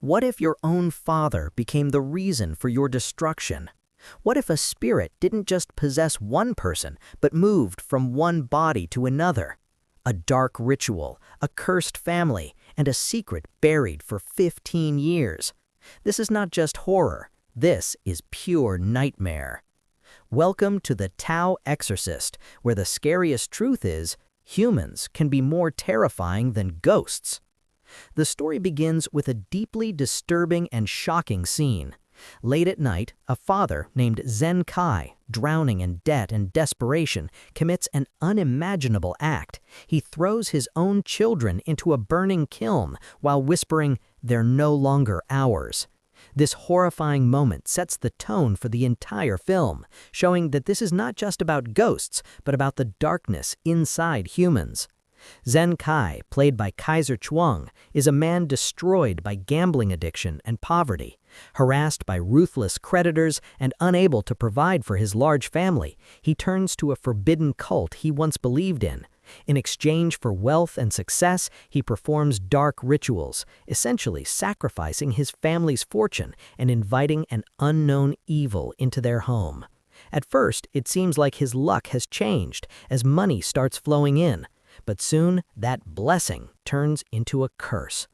What if your own father became the reason for your destruction? What if a spirit didn't just possess one person, but moved from one body to another? A dark ritual, a cursed family, and a secret buried for 15 years. This is not just horror, this is pure nightmare. Welcome to the Tao Exorcist, where the scariest truth is, humans can be more terrifying than ghosts. The story begins with a deeply disturbing and shocking scene. Late at night, a father named Tien Kai, drowning in debt and desperation, commits an unimaginable act. He throws his own children into a burning kiln while whispering, "They're no longer ours." This horrifying moment sets the tone for the entire film, showing that this is not just about ghosts, but about the darkness inside humans. Tien Kai, played by Kaiser Chuang, is a man destroyed by gambling addiction and poverty. Harassed by ruthless creditors and unable to provide for his large family, he turns to a forbidden cult he once believed in. In exchange for wealth and success, he performs dark rituals, essentially sacrificing his family's fortune and inviting an unknown evil into their home. At first, it seems like his luck has changed as money starts flowing in. But soon, that blessing turns into a curse.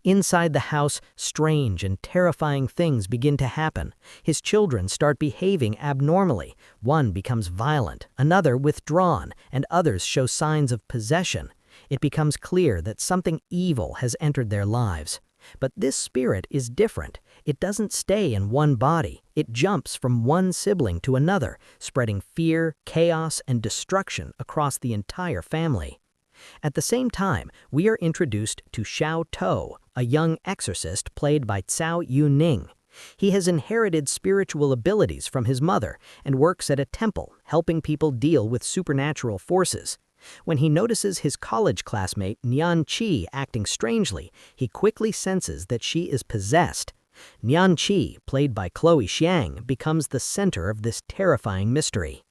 Inside the house, strange and terrifying things begin to happen. His children start behaving abnormally. One becomes violent, another withdrawn, and others show signs of possession. It becomes clear that something evil has entered their lives. But this spirit is different. It doesn't stay in one body. It jumps from one sibling to another, spreading fear, chaos, and destruction across the entire family. At the same time, we are introduced to Xiao To, a young exorcist played by Tsao Yu-ning. He has inherited spiritual abilities from his mother and works at a temple, helping people deal with supernatural forces. When he notices his college classmate Tien Hsin acting strangely, he quickly senses that she is possessed. Tien Hsin, played by Chloe Xiang, becomes the center of this terrifying mystery.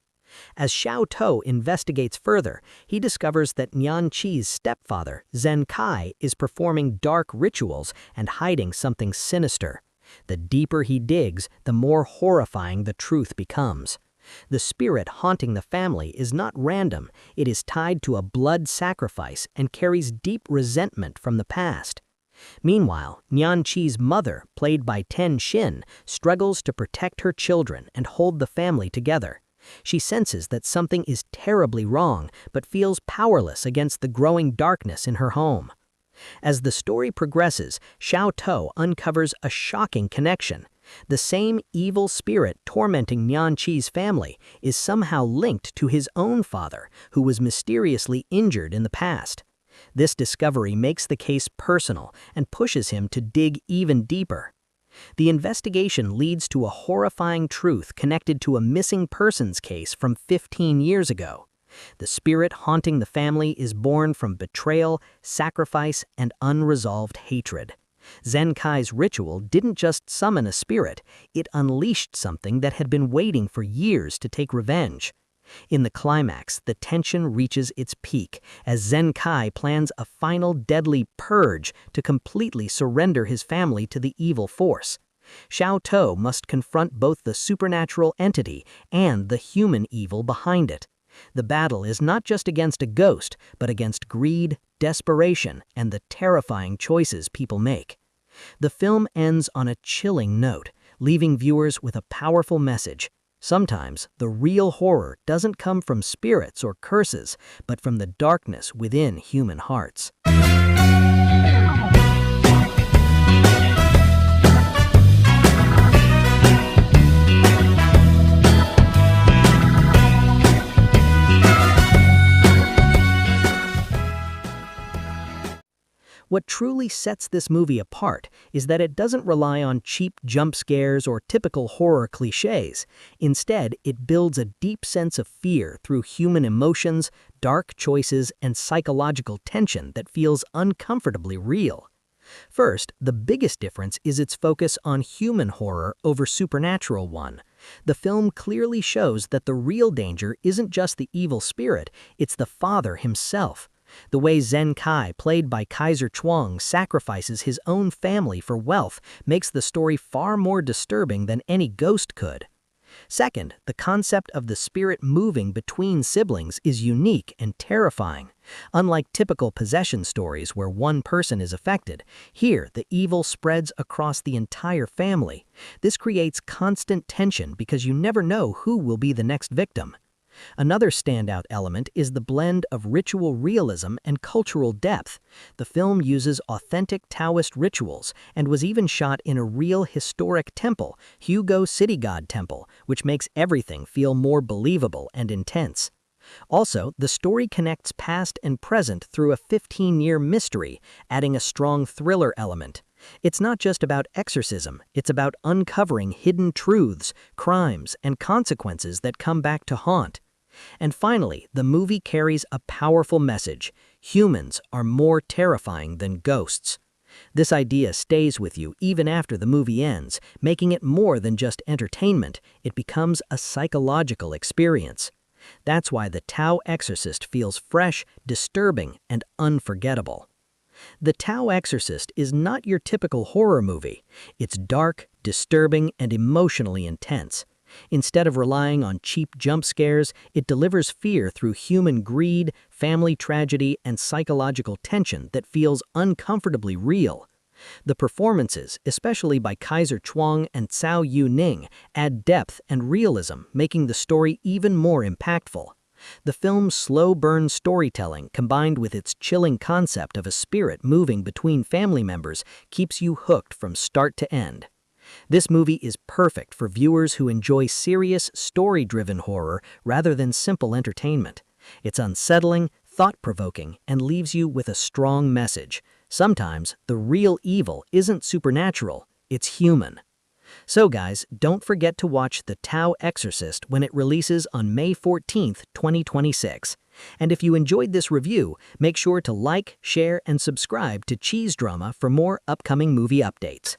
As Xiao To investigates further, he discovers that Tien Hsin's stepfather, Tien Kai, is performing dark rituals and hiding something sinister. The deeper he digs, the more horrifying the truth becomes. The spirit haunting the family is not random, it is tied to a blood sacrifice and carries deep resentment from the past. Meanwhile, Tien Hsin's mother, played by Tien Hsin, struggles to protect her children and hold the family together. She senses that something is terribly wrong, but feels powerless against the growing darkness in her home. As the story progresses, Xiao To uncovers a shocking connection. The same evil spirit tormenting Tien Hsin's family is somehow linked to his own father, who was mysteriously injured in the past. This discovery makes the case personal and pushes him to dig even deeper. The investigation leads to a horrifying truth connected to a missing persons case from 15 years ago. The spirit haunting the family is born from betrayal, sacrifice, and unresolved hatred. Tien Kai's ritual didn't just summon a spirit, it unleashed something that had been waiting for years to take revenge. In the climax, the tension reaches its peak as Tien Kai plans a final deadly purge to completely surrender his family to the evil force. Xiao To must confront both the supernatural entity and the human evil behind it. The battle is not just against a ghost, but against greed, desperation, and the terrifying choices people make. The film ends on a chilling note, leaving viewers with a powerful message. Sometimes, the real horror doesn't come from spirits or curses, but from the darkness within human hearts. What truly sets this movie apart is that it doesn't rely on cheap jump scares or typical horror cliches. Instead, it builds a deep sense of fear through human emotions, dark choices, and psychological tension that feels uncomfortably real. First, the biggest difference is its focus on human horror over supernatural one. The film clearly shows that the real danger isn't just the evil spirit, it's the father himself. The way Zhen Kai, played by Kaiser Chuang, sacrifices his own family for wealth makes the story far more disturbing than any ghost could. Second, the concept of the spirit moving between siblings is unique and terrifying. Unlike typical possession stories where one person is affected, here the evil spreads across the entire family. This creates constant tension because you never know who will be the next victim. Another standout element is the blend of ritual realism and cultural depth. The film uses authentic Taoist rituals and was even shot in a real historic temple, Hugo City God Temple, which makes everything feel more believable and intense. Also, the story connects past and present through a 15-year mystery, adding a strong thriller element. It's not just about exorcism, it's about uncovering hidden truths, crimes, and consequences that come back to haunt. And finally, the movie carries a powerful message. Humans are more terrifying than ghosts. This idea stays with you even after the movie ends, making it more than just entertainment. It becomes a psychological experience. That's why the Tao Exorcist feels fresh, disturbing, and unforgettable. The Tao Exorcist is not your typical horror movie. It's dark, disturbing, and emotionally intense. Instead of relying on cheap jump scares, it delivers fear through human greed, family tragedy, and psychological tension that feels uncomfortably real. The performances, especially by Kaiser Chuang and Tsao Yu-ning, add depth and realism, making the story even more impactful. The film's slow-burn storytelling, combined with its chilling concept of a spirit moving between family members, keeps you hooked from start to end. This movie is perfect for viewers who enjoy serious, story-driven horror rather than simple entertainment. It's unsettling, thought-provoking, and leaves you with a strong message. Sometimes, the real evil isn't supernatural, it's human. So guys, don't forget to watch The Tao Exorcist when it releases on May 14th, 2026. And if you enjoyed this review, make sure to like, share, and subscribe to CheezeDrama for more upcoming movie updates.